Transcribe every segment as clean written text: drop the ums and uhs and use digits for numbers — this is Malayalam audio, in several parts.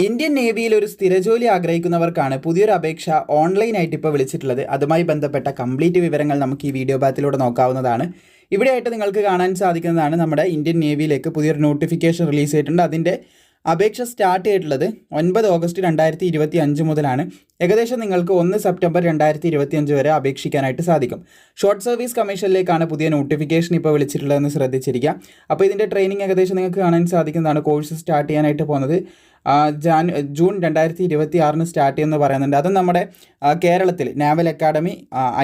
ഇന്ത്യൻ നേവിയിൽ ഒരു സ്ഥിരജോലി ആഗ്രഹിക്കുന്നവർക്കാണ് പുതിയൊരു അപേക്ഷ ഓൺലൈനായിട്ട് ഇപ്പോൾ വിളിച്ചിട്ടുള്ളത്. അതുമായി ബന്ധപ്പെട്ട കംപ്ലീറ്റ് വിവരങ്ങൾ നമുക്ക് ഈ വീഡിയോ ബാത്തിലൂടെ നോക്കാവുന്നതാണ്. ഇവിടെയായിട്ട് നിങ്ങൾക്ക് കാണാൻ സാധിക്കുന്നതാണ് നമ്മുടെ ഇന്ത്യൻ നേവിയിലേക്ക് പുതിയൊരു നോട്ടിഫിക്കേഷൻ റിലീസ് ചെയ്തിട്ടുണ്ട്. അതിൻ്റെ അപേക്ഷ സ്റ്റാർട്ട് ചെയ്തിട്ടുള്ളത് 9 ഓഗസ്റ്റ് 2025 മുതലാണ്. ഏകദേശം നിങ്ങൾക്ക് 1 സെപ്റ്റംബർ 2025 വരെ അപേക്ഷിക്കാനായിട്ട് സാധിക്കും. ഷോർട്ട് സർവീസ് കമ്മീഷനിലേക്കാണ് പുതിയ നോട്ടിഫിക്കേഷൻ ഇപ്പോൾ വിളിച്ചിട്ടുള്ളതെന്ന് ശ്രദ്ധിച്ചിരിക്കുക. അപ്പോൾ ഇതിൻ്റെ ട്രെയിനിങ് ഏകദേശം നിങ്ങൾക്ക് കാണാൻ സാധിക്കുന്നതാണ്. കോഴ്സ് സ്റ്റാർട്ട് ചെയ്യാനായിട്ട് പോകുന്നത് ജൂൺ 2026 സ്റ്റാർട്ട് ചെയ്യുമെന്ന് പറയുന്നുണ്ട്. അതും നമ്മുടെ കേരളത്തിൽ നാവൽ അക്കാഡമി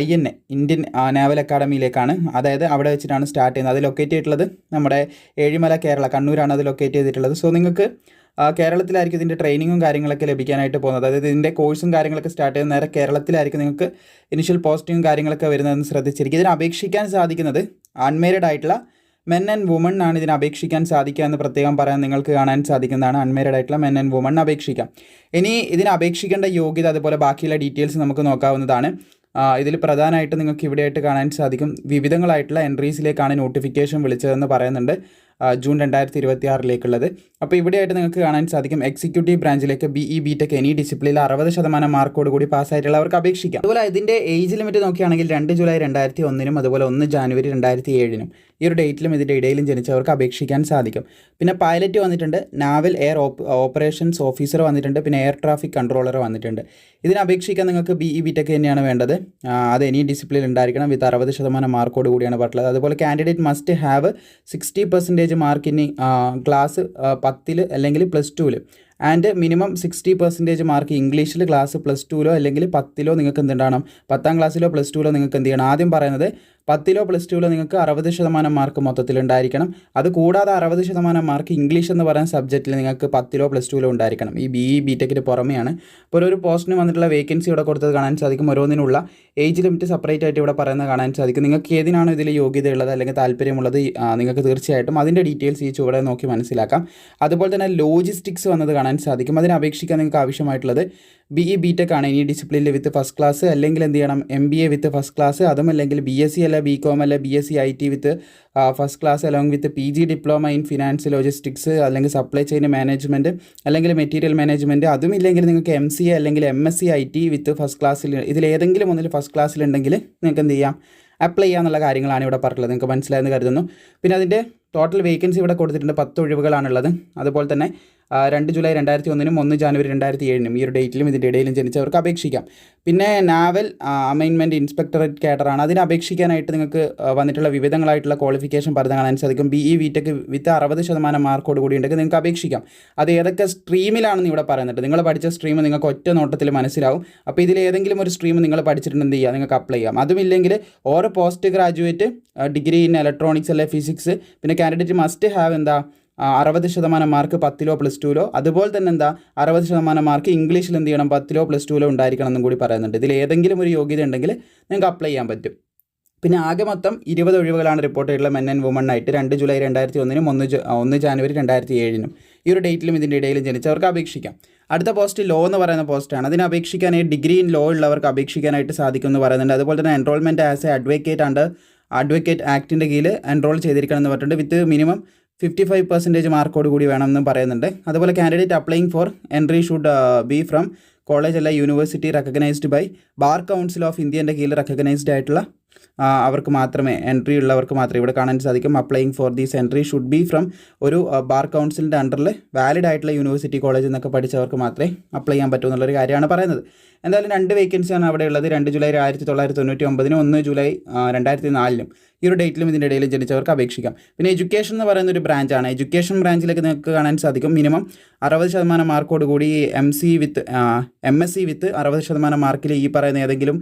INA ഇന്ത്യൻ നാവൽ അക്കാഡമിയിലേക്കാണ്. അതായത് അവിടെ വെച്ചിട്ടാണ് സ്റ്റാർട്ട് ചെയ്യുന്നത്. അത് ലൊക്കേറ്റ് ചെയ്തിട്ടുള്ളത് നമ്മുടെ ഏഴിമല കേരള കണ്ണൂരാണ് അത് ലൊക്കേറ്റ് ചെയ്തിട്ടുള്ളത്. സോ നിങ്ങൾക്ക് കേരളത്തിലായിരിക്കും ഇതിൻ്റെ ട്രെയിനിങ്ങും കാര്യങ്ങളൊക്കെ ലഭിക്കാനായിട്ട് പോകുന്നത്. അതായത് ഇതിൻ്റെ കോഴ്സും കാര്യങ്ങളൊക്കെ സ്റ്റാർട്ട് ചെയ്യുന്ന നേരെ കേരളത്തിലായിരിക്കും നിങ്ങൾക്ക് ഇനിഷ്യൽ പോസ്റ്റിങ്ങും കാര്യങ്ങളൊക്കെ വരുന്നതെന്ന് ശ്രദ്ധിച്ചിരിക്കും. ഇതിന് അപേക്ഷിക്കാൻ സാധിക്കുന്നത് അൺമാരീഡ് ആയിട്ടുള്ള മെൻ ആൻഡ് വുമൺ ആണ് ഇതിന് അപേക്ഷിക്കാൻ സാധിക്കുക എന്ന് പ്രത്യേകം പറയാൻ നിങ്ങൾക്ക് കാണാൻ സാധിക്കുന്നതാണ്. അൺമാരീഡ് ആയിട്ടുള്ള മെൻ ആൻഡ് വുമൺ അപേക്ഷിക്കാം. ഇനി ഇതിന് അപേക്ഷിക്കേണ്ട യോഗ്യത അതുപോലെ ബാക്കിയുള്ള ഡീറ്റെയിൽസ് നമുക്ക് നോക്കാവുന്നതാണ്. ഇതിൽ പ്രധാനമായിട്ട് നിങ്ങൾക്ക് ഇവിടെയായിട്ട് കാണാൻ സാധിക്കും വിവിധങ്ങളായിട്ടുള്ള എൻട്രീസിലേക്കാണ് നോട്ടിഫിക്കേഷൻ വിളിച്ചതെന്ന് പറയുന്നുണ്ട്. ജൂൺ 2026 അപ്പോൾ ഇവിടെയായിട്ട് നിങ്ങൾക്ക് കാണാൻ സാധിക്കും എക്സിക്യൂട്ടീവ് ബ്രാഞ്ചിലേക്ക് BE BTech എനി ഡിസിപ്ലിനിൽ 60% മാർക്കോട് കൂടി പാസ്സായിട്ടുള്ളവർക്ക് അപേക്ഷിക്കാം. അതുപോലെ ഇതിൻ്റെ ഏജ് ലിമിറ്റ് നോക്കുകയാണെങ്കിൽ 2 ജൂലൈ 2001 അതുപോലെ 1 ജാനുവരി 2007 ഈ ഒരു ഡേറ്റിലും ഇതിൻ്റെ ഇടയിലും ജനിച്ചവർക്ക് അപേക്ഷിക്കാൻ സാധിക്കും. പിന്നെ പൈലറ്റ് വന്നിട്ടുണ്ട്, നാവൽ എയർ ഓപ്പറേഷൻസ് ഓഫീസർ വന്നിട്ടുണ്ട്, പിന്നെ എയർ ട്രാഫിക് കൺട്രോളർ വന്നിട്ടുണ്ട്. ഇതിന് അപേക്ഷിക്കാൻ നിങ്ങൾക്ക് BE BTech തന്നെയാണ് വേണ്ടത്. അത് എനി ഡിസിപ്ലിൻ ഉണ്ടായിരിക്കണം വിത്ത് 60% മാർക്കോട് കൂടിയാണ് പറഞ്ഞത്. അതുപോലെ candidate must have 60% mark in class 10 അല്ലെങ്കിൽ +2 ആൻഡ് മിനിമം 60% മാർക്ക് ഇംഗ്ലീഷിൽ ക്ലാസ് +2 അല്ലെങ്കിൽ 10 നിങ്ങൾക്ക് എന്തുണ്ടാവണം, 10ാം ക്ലാസ്സിലോ +2 നിങ്ങൾക്ക് എന്ത് ചെയ്യണം. ആദ്യം പറയുന്നത് 10 +2 നിങ്ങൾക്ക് 60% മാർക്ക് മൊത്തത്തിൽ ഉണ്ടായിരിക്കണം. അത് കൂടാതെ 60% മാർക്ക് ഇംഗ്ലീഷ് എന്ന് പറയുന്ന സബ്ജക്റ്റിൽ നിങ്ങൾക്ക് 10 +2 ഉണ്ടായിരിക്കണം. ഈ BE BTechന് പുറമെയാണ്. അപ്പോൾ ഒരു പോസ്റ്റിന് വന്നിട്ടുള്ള വേക്കൻസി ഇവിടെ കൊടുത്തത് കാണാൻ സാധിക്കും. ഓരോന്നിനുള്ള ഏജ് ലിമിറ്റ് സെപ്പറേറ്റ് ആയിട്ട് ഇവിടെ പറയുന്നത് കാണാൻ സാധിക്കും. നിങ്ങൾക്ക് ഏതിനാണോ ഇതിൽ യോഗ്യതയുള്ളത് അല്ലെങ്കിൽ താല്പര്യമുള്ളത് നിങ്ങൾക്ക് തീർച്ചയായിട്ടും അതിൻ്റെ ഡീറ്റെയിൽസ് ഈ ചുവടെ നോക്കി മനസ്സിലാക്കാം. അതുപോലെ തന്നെ ലോജിസ്റ്റിക്സ് വന്നത് കാണാൻ സാധിക്കും. അതിന് അപേക്ഷിക്കാൻ നിങ്ങൾക്ക് ആവശ്യമായിട്ടുള്ളത് BE BTech ആണ് ഇനി ഡിസിപ്ലിനിൽ വിത്ത് ഫസ്റ്റ് ക്ലാസ്, അല്ലെങ്കിൽ എന്ത് ചെയ്യണം MBA വിത്ത് ഫസ്റ്റ് ക്ലാസ്, അതും അല്ലെങ്കിൽ BSc അല്ല BCom അല്ല BSc IT with first class along with PG diploma in finance logistics അല്ലെങ്കിൽ സപ്ലൈ ചെയിൻ മാനേജ്മെൻറ്റ് അല്ലെങ്കിൽ മെറ്റീരിയൽ മാനേജ്മെൻറ്റ്, അതും ഇല്ലെങ്കിൽ നിങ്ങൾക്ക് MCA അല്ലെങ്കിൽ MSc IT വിത്ത് ഫസ്റ്റ് ക്ലാസ്സിൽ ഇതിലേതെങ്കിലും ഒന്നിൽ ഫസ്റ്റ് ക്ലാസ്സിലുണ്ടെങ്കിൽ നിങ്ങൾക്ക് എന്ത് ചെയ്യാം, അപ്ലൈ ചെയ്യാന്നുള്ള കാര്യങ്ങളാണ് ഇവിടെ പറഞ്ഞിട്ടുള്ളത്. നിങ്ങൾക്ക് മനസ്സിലായെന്ന് കരുതുന്നു. പിന്നെ അതിൻ്റെ ടോട്ടൽ വേക്കൻസി ഇവിടെ കൊടുത്തിട്ടുണ്ട്, 10 ഒഴിവുകളാണുള്ളത്. അതുപോലെ തന്നെ 2 ജൂലൈ 2001 1 ജാനുവരി 2007 ഈ ഒരു ഡേറ്റിലും ഇതിൻ്റെ ഇടയിലും ജനിച്ചവർക്ക് അപേക്ഷിക്കാം. പിന്നെ നാവൽ അമൈൻമെൻറ്റ് ഇൻസ്പെക്ടറേറ്റ് കേഡറാണ്. അതിന് അപേക്ഷിക്കാനായിട്ട് നിങ്ങൾക്ക് വന്നിട്ടുള്ള വിവിധങ്ങളായിട്ടുള്ള ക്വാളിഫിക്കേഷൻ പറഞ്ഞ് കാണാൻ സാധിക്കും. BE BTech വിത്ത് 60% മാർക്കോട് കൂടി ഉണ്ടെങ്കിൽ നിങ്ങൾക്ക് അപേക്ഷിക്കാം. അത് ഏതൊക്കെ സ്ട്രീമിലാണെന്ന് ഇവിടെ പറയുന്നുണ്ട്. നിങ്ങൾ പഠിച്ച സ്ട്രീം നിങ്ങൾക്ക് ഒറ്റ നോട്ടത്തിൽ മനസ്സിലാവും. അപ്പോൾ ഇതിൽ ഏതെങ്കിലും ഒരു സ്ട്രീം നിങ്ങൾ പഠിച്ചിട്ടുണ്ട് എന്ത് ചെയ്യുക, നിങ്ങൾക്ക് അപ്ലൈ ചെയ്യാം. അതുമില്ലെങ്കിൽ ഓരോ post graduate degree in electronics അല്ലെ ഫിസിക്സ്, പിന്നെ കാൻഡിഡേറ്റ് മസ്റ്റ് ഹാവ് എന്താ 60% മാർക്ക് 10 +2 അതുപോലെ തന്നെ എന്താ 60% മാർക്ക് ഇംഗ്ലീഷിൽ എന്ത് ചെയ്യണം 10 +2 ഉണ്ടായിരിക്കണം എന്നും കൂടി പറയുന്നുണ്ട്. ഇതിൽ ഏതെങ്കിലും ഒരു യോഗ്യത ഉണ്ടെങ്കിൽ നിങ്ങൾക്ക് അപ്ലൈ ചെയ്യാൻ പറ്റും. പിന്നെ ആകെ മൊത്തം 20 ഒഴിവുകളാണ് റിപ്പോർട്ട് ചെയ്തിട്ടുള്ള മെൻ ആൻഡ് വുമൺ ആയിട്ട് 2 ജൂലൈ 2001 1 ജാനുവരി 2007 ഈ ഒരു ഡേറ്റിലും ഇതിൻ്റെ ഇടയിലും ജനിച്ചവർക്ക് അപേക്ഷിക്കാം. അടുത്ത പോസ്റ്റ് ലോ എന്ന് പറയുന്ന പോസ്റ്റാണ്. അതിന് അപേക്ഷിക്കാനായി ഡിഗ്രി ഇൻ ലോ ഉള്ളവർക്ക് അപേക്ഷിക്കാനായിട്ട് സാധിക്കും എന്ന് പറയുന്നുണ്ട്. അതുപോലെ തന്നെ എൻറോൾമെൻറ്റ് ആസ് എ അഡ്വക്കേറ്റ് ആക്ടിൻ്റെ കീഴിൽ എൻറോൾ ചെയ്തിരിക്കണം എന്ന് പറഞ്ഞിട്ടുണ്ട്. വിത്ത് മിനിമം 55% മാർക്കോട് കൂടി വേണമെന്നും പറയുന്നുണ്ട്. അതുപോലെ candidate applying for entry should be from college അല്ല university recognised by bar council of ഇന്ത്യൻ്റെ കീഴിൽ റെക്കഗ്നൈസ്ഡ് ആയിട്ടുള്ള അവർക്ക് മാത്രമേ, എൻട്രി ഉള്ളവർക്ക് മാത്രമേ ഇവിടെ കാണാൻ സാധിക്കും. Applying for these entry should be from ഒരു ബാർ കൗൺസിലിൻ്റെ അണ്ടറിൽ വാലിഡ് ആയിട്ടുള്ള യൂണിവേഴ്സിറ്റി കോളേജ് എന്നൊക്കെ പഠിച്ചവർക്ക് മാത്രമേ അപ്ലൈ ചെയ്യാൻ പറ്റൂ എന്നുള്ളൊരു കാര്യമാണ് പറയുന്നത്. എന്തായാലും 2 വേക്കൻസിയാണ് അവിടെ ഉള്ളത്. 2 ജൂലൈ 1999 1 ജൂലൈ 2004 ഈ ഒരു ഡേറ്റിലും ഇതിൻ്റെ ഇടയിൽ ജനിച്ചവർക്ക് അപേക്ഷിക്കാം. പിന്നെ എഡ്യൂക്കേഷൻ എന്ന് പറയുന്ന ഒരു ബ്രാഞ്ചാണ്. എഡ്യൂക്കേഷൻ ബ്രാഞ്ചിലേക്ക് നിങ്ങൾക്ക് കാണാൻ സാധിക്കും മിനിമം 60% മാർക്കോട് കൂടി MSc വിത്ത് 60% മാർക്കിൽ ഈ പറയുന്ന ഏതെങ്കിലും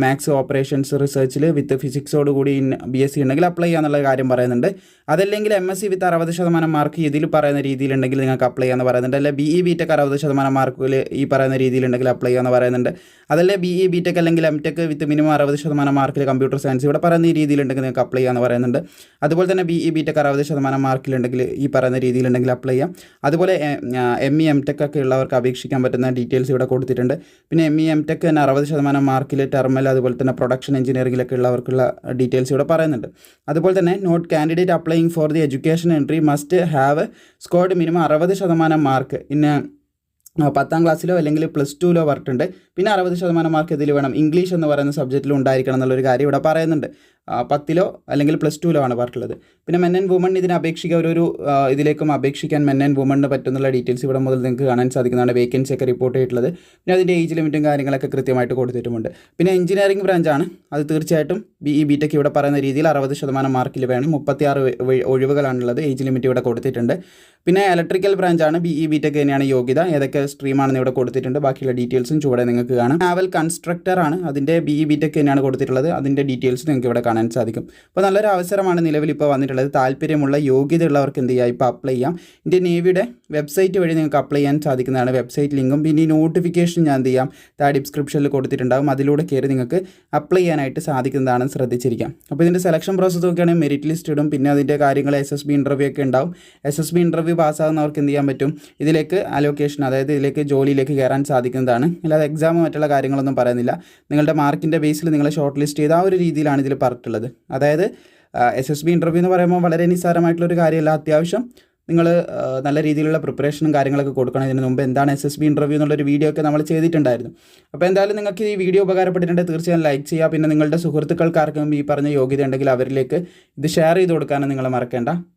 മാത്സ് ഓപ്പറേഷൻസ് റിസർച്ചിൽ വിത്ത് ഫിസിക്സോട് കൂടി BSc ഉണ്ടെങ്കിൽ അപ്ലൈ ചെയ്യാന്നുള്ള കാര്യം പറയുന്നുണ്ട്. അതല്ലെങ്കിൽ MSc വിത്ത് 60% മാർക്ക് ഇതിൽ പറയുന്ന രീതിയിലുണ്ടെങ്കിൽ നിങ്ങൾക്ക് അപ്ലൈ ചെയ്യാമെന്ന് പറയുന്നുണ്ട്. അല്ലെ BE BTech 60% മാർക്കിൽ ഈ പറയുന്ന രീതിയിലുണ്ടെങ്കിൽ അപ്ലൈ ചെയ്യാമെന്ന് പറയുന്നുണ്ട്. അതല്ലേ BE BTech അല്ലെങ്കിൽ MTech വിത്ത് മിനിമം 60% മാർക്കിൽ കമ്പ്യൂട്ടർ സയൻസ് ഇവിടെ പറയുന്ന ഈ രീതിയിലുണ്ടെങ്കിൽ നിങ്ങൾക്ക് അപ്ലൈ ചെയ്യാമെന്ന് പറയുന്നുണ്ട്. അതുപോലെ തന്നെ BE BTech 60% മാർക്കിലുണ്ടെങ്കിൽ ഈ പറയുന്ന രീതിയിലുണ്ടെങ്കിൽ അപ്ലൈ ചെയ്യാം. അതുപോലെ ME MTech ഒക്കെ ഉള്ളവർക്ക് അപേക്ഷിക്കാൻ പറ്റുന്ന ഡീറ്റെയിൽസ് ഇവിടെ കൊടുത്തിട്ടുണ്ട്. പിന്നെ ME MTech തന്നെ 60% മാർക്കിൽ ടെർമൽ അതുപോലെ തന്നെ പ്രൊഡക്ഷൻ എഞ്ചിനീയറിംഗിലൊക്കെ ഉള്ളവർക്കുള്ള ഡീറ്റെയിൽസ് ഇവിടെ പറയുന്നുണ്ട്. അതുപോലെ തന്നെ not candidate applying for the education entry must have scored minimum 60% mark ഇന്ന് 10ാം ക്ലാസ്സിലോ അല്ലെങ്കിൽ +2ലോ പറഞ്ഞിട്ടുണ്ട്. പിന്നെ 60% മാർക്ക് ഇതിൽ വേണം, ഇംഗ്ലീഷ് എന്ന് പറയുന്ന സബ്ജക്റ്റിൽ ഉണ്ടായിരിക്കണം എന്നുള്ളൊരു കാര്യം ഇവിടെ പറയുന്നുണ്ട്. 10ലോ അല്ലെങ്കിൽ +2ലോ ആണ് പറഞ്ഞിട്ടുള്ളത്. പിന്നെ മെൻ ആൻഡ് വുമൺ ഇതിന് അപേക്ഷിക്കാൻ ഒരു ഇതിലേക്കും അപേക്ഷിക്കാൻ മെൻ ആൻഡ് വുമണിന് പറ്റുന്നുള്ള ഡീറ്റെയിൽസ് ഇവിടെ മുതൽ നിങ്ങൾക്ക് കാണാൻ സാധിക്കുന്നതാണ്. വേക്കൻസി ഒക്കെ റിപ്പോർട്ട് ചെയ്തിട്ടുള്ളത്. പിന്നെ അതിൻ്റെ ഏജ് ലിമിറ്റും കാര്യങ്ങളൊക്കെ കൃത്യമായിട്ട് കൊടുത്തിട്ടുമുണ്ട്. പിന്നെ എഞ്ചിനീയറിംഗ് ബ്രാഞ്ചാണ്, അത് തീർച്ചയായിട്ടും BE BTech ഇവിടെ പറയുന്ന രീതിയിൽ 60% മാർക്കിൽ വേണം. 36 ഒഴിവുകളാണുള്ളത്. ഏജ് ലിമിറ്റ് ഇവിടെ കൊടുത്തിട്ടുണ്ട്. പിന്നെ ഇലക്ട്രിക്കൽ ബ്രാഞ്ചാണ്, BE BTech തന്നെയാണ് യോഗ്യത. ഏതൊക്കെ സ്ട്രീമാണെന്ന് ഇവിടെ കൊടുത്തിട്ടുണ്ട്. ബാക്കിയുള്ള ഡീറ്റെയിൽസും ചുവടെ നിങ്ങൾക്ക് കാണാം. നാവൽ കൺസ്ട്രക്ടർ ആണ്, അതിൻ്റെ BE BTech തന്നെയാണ് കൊടുത്തിട്ടുള്ളത്. അതിൻ്റെ ഡീറ്റെയിൽസ് നിങ്ങൾക്ക് ഇവിടെ കാണാൻ സാധിക്കും. അപ്പോൾ നല്ലൊരു അവസരമാണ് നിലവിൽ ഇപ്പോൾ വന്നിട്ടുള്ളത്. താല്പര്യമുള്ള യോഗ്യതയുള്ളവർക്ക് എന്ത് ചെയ്യുക, ഇപ്പോൾ അപ്ലൈ ചെയ്യാം. ഇന്ത്യൻ നേവിയുടെ വെബ്സൈറ്റ് വഴി നിങ്ങൾക്ക് അപ്ലൈ ചെയ്യാൻ സാധിക്കുന്നതാണ്. വെബ്സൈറ്റ് ലിങ്കും പിന്നെ ഈ നോട്ടിഫിക്കേഷൻ ഞാൻ എന്ത് ചെയ്യാം താഴെ ഡിസ്ക്രിപ്ഷനിൽ കൊടുത്തിട്ടുണ്ടാകും. അതിലൂടെ കയറി നിങ്ങൾക്ക് അപ്ലൈ ചെയ്യാനായിട്ട് സാധിക്കുന്നതാണെന്ന് ശ്രദ്ധിച്ചിരിക്കാം. അപ്പോൾ ഇതിൻ്റെ സെലക്ഷൻ പ്രോസസ്സ് നോക്കുകയാണെങ്കിൽ മെറിറ്റ് ലിസ്റ്റ് ഇടും. പിന്നെ അതിൻ്റെ കാര്യങ്ങൾ SSB ഇൻ്റർവ്യൂ ഒക്കെ ഉണ്ടാവും. SSB ഇൻ്റർവ്യൂ പാസ്സാകുന്നവർക്ക് എന്ത് ചെയ്യാൻ പറ്റും, ഇതിലേക്ക് അലോക്കേഷൻ, അതായത് ഇതിലേക്ക് ജോലിയിലേക്ക് കയറാൻ സാധിക്കുന്നതാണ്. അല്ലാതെ എക്സാം മറ്റുള്ള കാര്യങ്ങളൊന്നും പറയുന്നില്ല. നിങ്ങളുടെ മാർക്കിൻ്റെ ബേസിൽ നിങ്ങളെ ഷോർട്ട് ലിസ്റ്റ് ചെയ്ത ആ ഒരു രീതിയിലാണ് ഇതിൽ പറഞ്ഞിട്ടുള്ളത്. അതായത് SSB ഇൻ്റർവ്യൂ എന്ന് പറയുമ്പോൾ വളരെ നിസ്സാരമായിട്ടുള്ളൊരു കാര്യമല്ല. അത്യാവശ്യം നിങ്ങൾ നല്ല രീതിയിലുള്ള പ്രിപ്പറേഷനും കാര്യങ്ങളൊക്കെ കൊടുക്കണം. ഇതിന് മുമ്പ് എന്താണ് SSB ഇൻ്റർവ്യൂ എന്നുള്ളൊരു വീഡിയോ ഒക്കെ നമ്മൾ ചെയ്തിട്ടുണ്ടായിരുന്നു. അപ്പോൾ എന്തായാലും നിങ്ങൾക്ക് ഈ വീഡിയോ ഉപകാരപ്പെട്ടിട്ടുണ്ടെങ്കിൽ തീർച്ചയായും ലൈക്ക് ചെയ്യുക. പിന്നെ നിങ്ങളുടെ സുഹൃത്തുക്കൾക്കാർക്കും ഈ പറഞ്ഞ യോഗ്യത ഉണ്ടെങ്കിൽ അവരിലേക്ക് ഇത് ഷെയർ ചെയ്ത് കൊടുക്കാനും നിങ്ങൾ മറക്കേണ്ട.